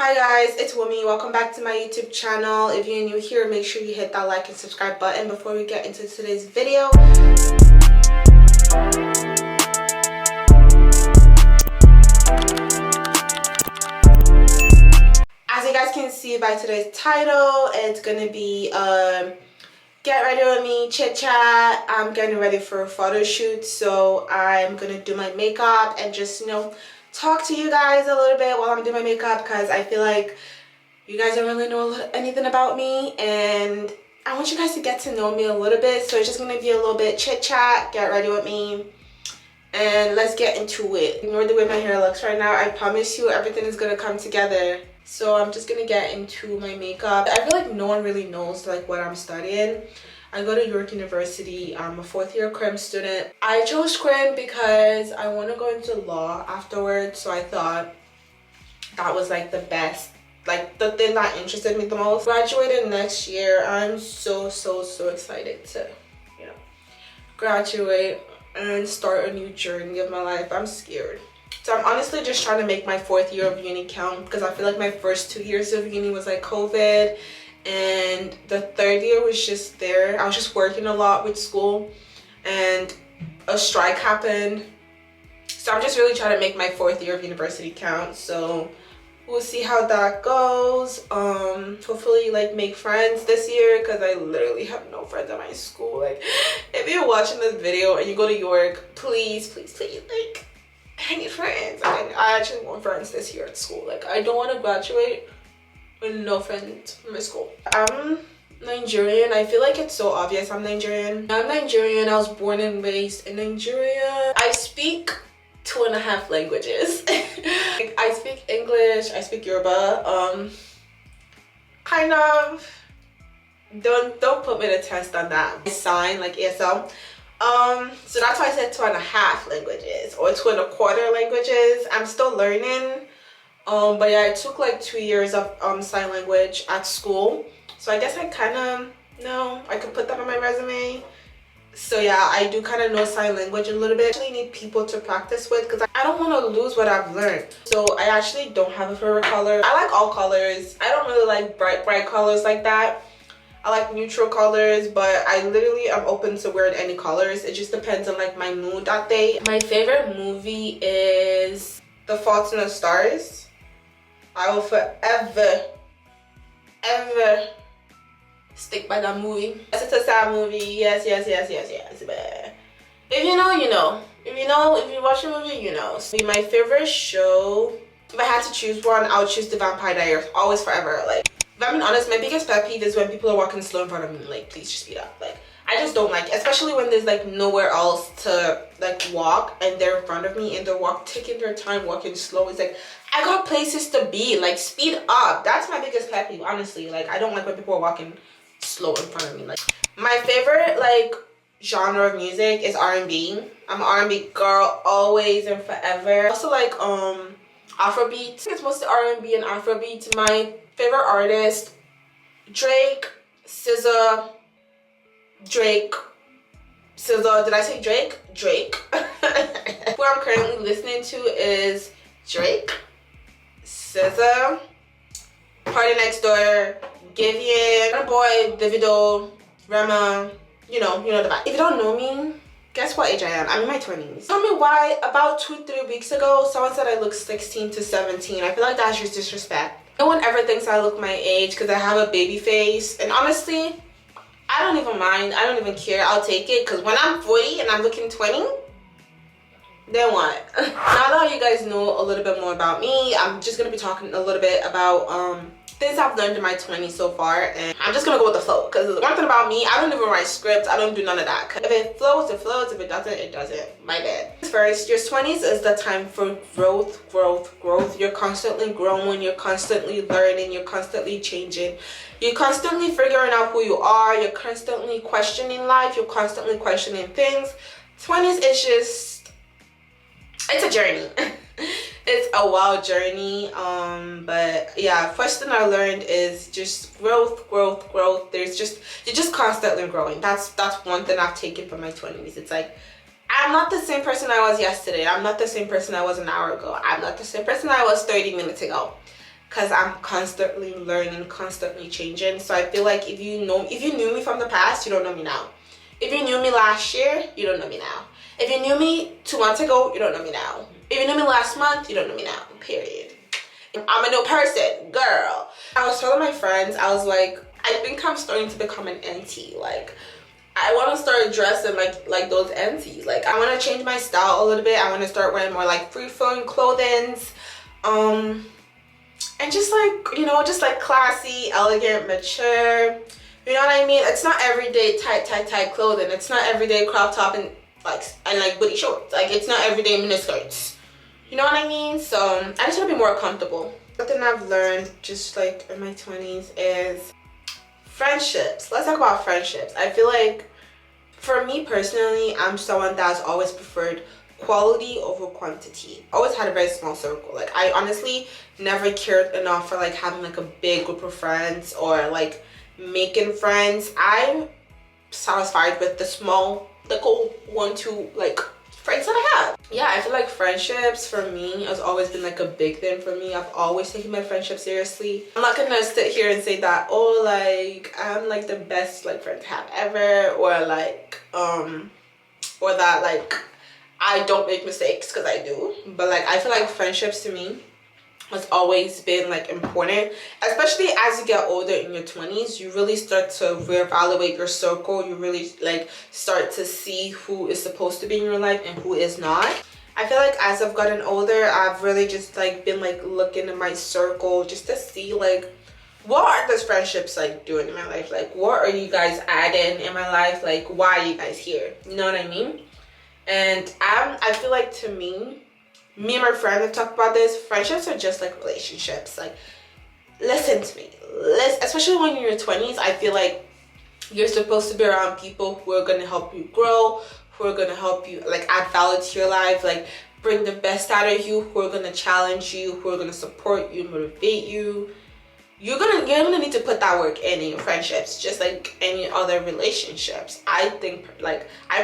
Hi guys, it's Wumi. Welcome back to my YouTube channel. If you're new here, make sure you hit that like and subscribe button before we get into today's video. As you guys can see by today's title, it's gonna be get ready with me, chit chat. I'm getting ready for a photo shoot, so I'm gonna do my makeup and just talk to you guys a little bit while I'm doing my makeup, because I feel like you guys don't really know anything about me and I want you guys to get to know me a little bit. So it's just gonna be a little bit chit chat, get ready with me, and let's get into it. Ignore the way my hair looks right now. I promise you everything is gonna come together. So I'm just gonna get into my makeup. I feel like no one really knows like what I'm studying. I go to York University. I'm a fourth year crim student. I chose crim because I want to go into law afterwards, so I thought that was like the best, like the thing that interested me the most. Graduating next year, I'm so excited to graduate and start a new journey of my life. I'm scared. So I'm honestly just trying to make my fourth year of uni count, because I feel like my first 2 years of uni was like COVID, and the third year was just there. I was just working a lot with school and a strike happened. So I'm just really trying to make my fourth year of university count. So we'll see how that goes. Hopefully like make friends this year, because I literally have no friends at my school. Like, if you're watching this video and you go to York, please like, I need friends. I actually want friends this year at school. Like, I don't want to graduate with no friends from my school. I'm Nigerian. I feel like it's so obvious I'm Nigerian. I'm Nigerian. I was born and raised in Nigeria. I speak 2.5 languages. Like, I speak English, I speak Yoruba, kind of. Don't put me to test on that. I sign like ESL. So that's why I said 2.5 languages or 2.25 languages. I'm still learning. But yeah, I took like 2 years of sign language at school. So I guess I kind of know, I could put that on my resume. So yeah, I do kind of know sign language a little bit. I actually need people to practice with, because I don't want to lose what I've learned. So I actually don't have a favorite color. I like all colors. I don't really like bright colors like that. I like neutral colors, but I literally am open to wearing any colors. It just depends on like my mood that day. My favorite movie is The Fault in the Stars. I will forever stick by that movie. Yes, it's a sad movie. Yes. But if you know, you know. If you watch the movie, you know. So my favorite show, if I had to choose one, I would choose The Vampire Diaries. Always, forever. Like, if I'm being honest, my biggest pet peeve is when people are walking slow in front of me. Like, please just speed up. Like, I just don't like it, especially when there's like nowhere else to like walk and they're in front of me and they're taking their time walking slow. It's like, I got places to be. Like, speed up. That's my biggest pet peeve, honestly. Like, I don't like when people are walking slow in front of me. Like, my favorite like genre of music is R&B. I'm an R&B girl, always and forever. Also like Afrobeat. It's mostly R&B and Afrobeat. My favorite artist, Drake, SZA. Did I say Drake? Drake. Who I'm currently listening to is Drake, SZA, Party Next Door, Giveon, my boy Davido, Rema, you know the vibe. If you don't know me, guess what age I am? I'm in my 20s. Tell me why about 2-3 weeks ago someone said I look 16 to 17. I feel like that's just disrespect. No one ever thinks I look my age because I have a baby face, and honestly, I don't even mind. I don't even care. I'll take it, because when I'm 40 and I'm looking 20, then what? Now that you guys know a little bit more about me, I'm just gonna be talking a little bit about things I've learned in my 20s so far, and I'm just gonna go with the flow, because one thing about me, I don't even write scripts. I don't do none of that. If it flows, it flows. If it doesn't, it doesn't. My bad. First, your 20s is the time for growth. You're constantly growing, you're constantly learning, you're constantly changing, you're constantly figuring out who you are, you're constantly questioning life, you're constantly questioning things. 20s is just, it's a journey. It's a wild journey. But yeah, first thing I learned is just growth. You're just constantly growing. That's one thing I've taken from my 20s. It's like, I'm not the same person I was yesterday. I'm not the same person I was an hour ago. I'm not the same person I was 30 minutes ago. because I'm constantly learning, constantly changing. So I feel like if you knew me from the past, you don't know me now. If you knew me last year, you don't know me now. If you knew me 2 months ago, you don't know me now. If you knew me last month, you don't know me now. Period. I'm a new person, girl. I was telling my friends, I was like, I think I'm starting to become an auntie. Like, I want to start dressing like those aunties. Like, I want to change my style a little bit. I want to start wearing more like free-flowing clothings. And just like, you know, just like classy, elegant, mature. You know what I mean? It's not everyday tight clothing. It's not everyday crop top and like booty shorts. Like, it's not everyday miniskirts. You know what I mean? So I just want to be more comfortable. Something I've learned just like in my 20s is friendships. Let's talk about friendships. I feel like for me personally, I'm someone that's always preferred quality over quantity. Always had a very small circle. Like, I honestly never cared enough for like having like a big group of friends or like making friends. I'm satisfied with the small little 1-2 like friends that I have. Yeah, I feel like friendships for me has always been like a big thing for me. I've always taken my friendship seriously. I'm not gonna sit here and say that, oh, like I'm like the best like friend to have ever, or like or that like I don't make mistakes, because I do. But like I feel like friendships to me has always been like important, especially as you get older in your 20s. You really start to reevaluate your circle. You really like start to see who is supposed to be in your life and who is not. I feel like as I've gotten older, I've really just like been like looking at my circle just to see like what are those friendships like doing in my life. Like, what are you guys adding in my life? Like, why are you guys here? You know what I mean? And I feel like to me and my friend have talked about this. Friendships are just like relationships. Like, listen to me. Especially when you're in your 20s, I feel like you're supposed to be around people who are going to help you grow, who are going to help you like add value to your life, like bring the best out of you, who are going to challenge you, who are going to support you, motivate you. You're gonna need to put that work in your friendships, just like any other relationships. I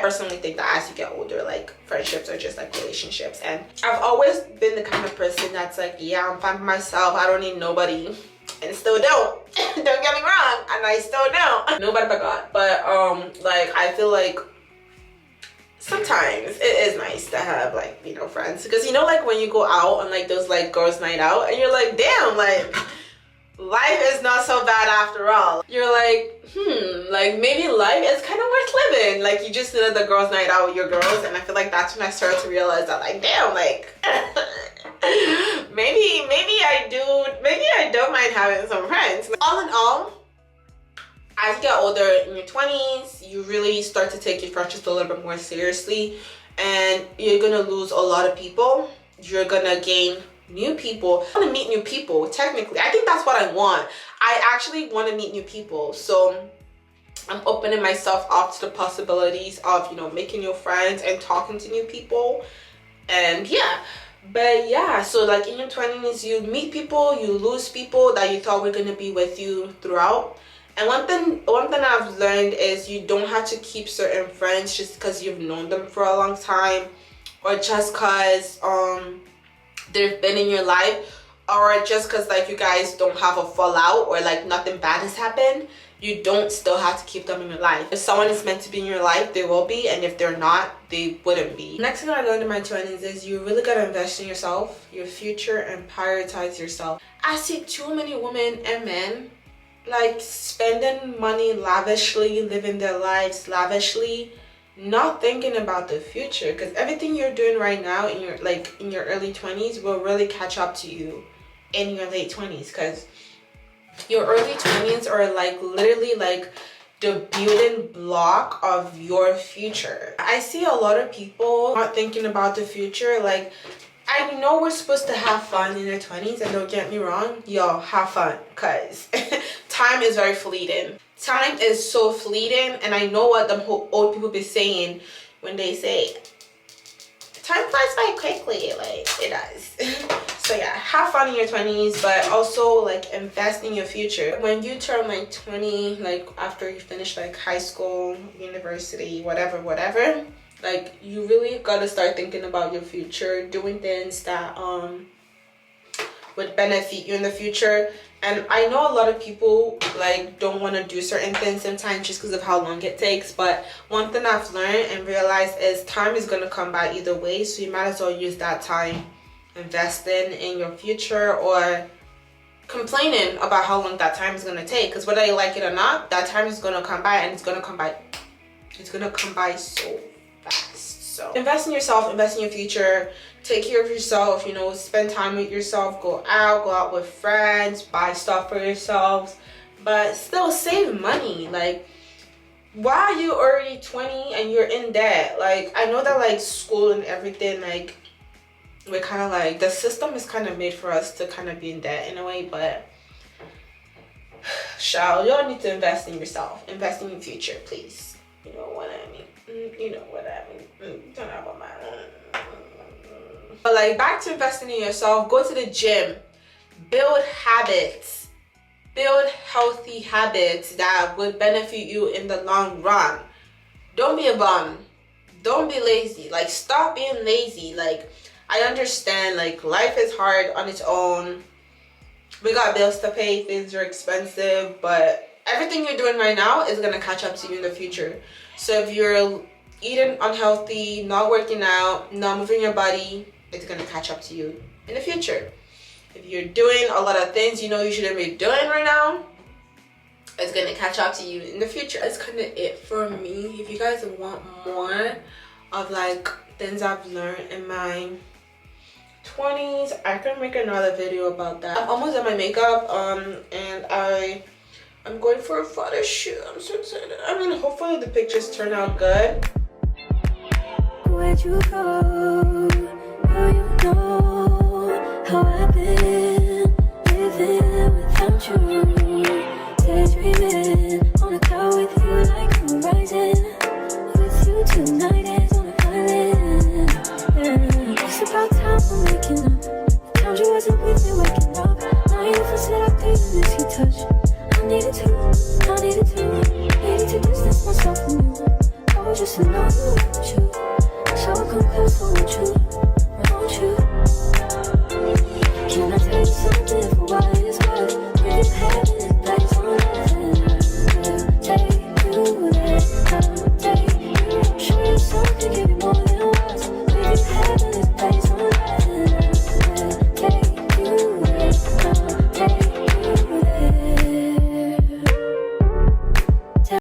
personally think that as you get older, like friendships are just like relationships. And I've always been the kind of person that's like, yeah, I'm fine with myself, I don't need nobody, and still don't. Don't get me wrong, and I still don't. Nobody but God. But like I feel like sometimes it is nice to have like, you know, friends, because you know, like when you go out on like those like girls' night out and you're like, damn, like life is not so bad after all. You're like, like maybe life is kind of worth living. Like, you just did the girls' night out with your girls, and I feel like that's when I started to realize that, like, damn, like maybe I don't mind having some friends. All in all, as you get older in your 20s, you really start to take your friendships a little bit more seriously, and you're gonna lose a lot of people. You're gonna gain new people. I want to meet new people. Technically, I think that's what I want. I actually want to meet new people. So I'm opening myself up to the possibilities of, you know, making new friends and talking to new people. And yeah, but yeah, so like in your 20s, you meet people, you lose people that you thought were going to be with you throughout. And one thing I've learned is you don't have to keep certain friends just because you've known them for a long time, or just because they've been in your life, or just because like you guys don't have a fallout or like nothing bad has happened. You don't still have to keep them in your life. If someone is meant to be in your life, they will be, and if they're not, they wouldn't be. Next thing I learned in my 20s is you really gotta invest in yourself, your future, and prioritize yourself. I see too many women and men like spending money lavishly, living their lives lavishly, not thinking about the future, because everything you're doing right now in your early 20s will really catch up to you in your late 20s, because your early 20s are like literally like the building block of your future. I see a lot of people not thinking about the future. Like, I know we're supposed to have fun in our 20s, and don't get me wrong, y'all, have fun, because time is very fleeting. Time is so fleeting, and I know what the old people be saying when they say time flies by quickly. Like, it does. So yeah, have fun in your 20s, but also like invest in your future. When you turn like 20, like after you finish like high school, university, whatever, like you really gotta start thinking about your future, doing things that would benefit you in the future. And I know a lot of people like don't want to do certain things sometimes just because of how long it takes, but one thing I've learned and realized is time is going to come by either way, so you might as well use that time investing in your future or complaining about how long that time is going to take, because whether you like it or not, that time is going to come by, and it's going to come by so fast. So invest in yourself, invest in your future, take care of yourself, you know, spend time with yourself, go out with friends, buy stuff for yourselves, but still save money. Like, why are you already 20 and you're in debt? Like, I know that like school and everything, like we're kind of like, the system is kind of made for us to kind of be in debt in a way, but child, you all need to invest in yourself, invest in your future, please. You know what I mean? You know what I mean? Don't know about my But like, back to investing in yourself, go to the gym, build habits, build healthy habits that would benefit you in the long run. Don't be a bum. Don't be lazy. Like, stop being lazy. Like, I understand, like, life is hard on its own. We got bills to pay, things are expensive, but everything you're doing right now is gonna catch up to you in the future. So if you're eating unhealthy, not working out, not moving your body, it's gonna catch up to you in the future. If you're doing a lot of things you know you shouldn't be doing right now, it's gonna catch up to you in the future. That's kind of it for me. If you guys want more of like things I've learned in my 20s, I can make another video about that. I'm almost done my makeup, and I'm going for a photo shoot. I'm so excited. I mean, hopefully the pictures turn out good. Where'd you go? Now you know how I've been living without you. Daydreaming on a cloud with you like a horizon. With you tonight is on a violin. Yeah. It's about time I'm waking up. The times you wasn't with me waking up. Now you feel set up, do this you touch. I needed to distance myself from you. I was just alone with you. So I come close.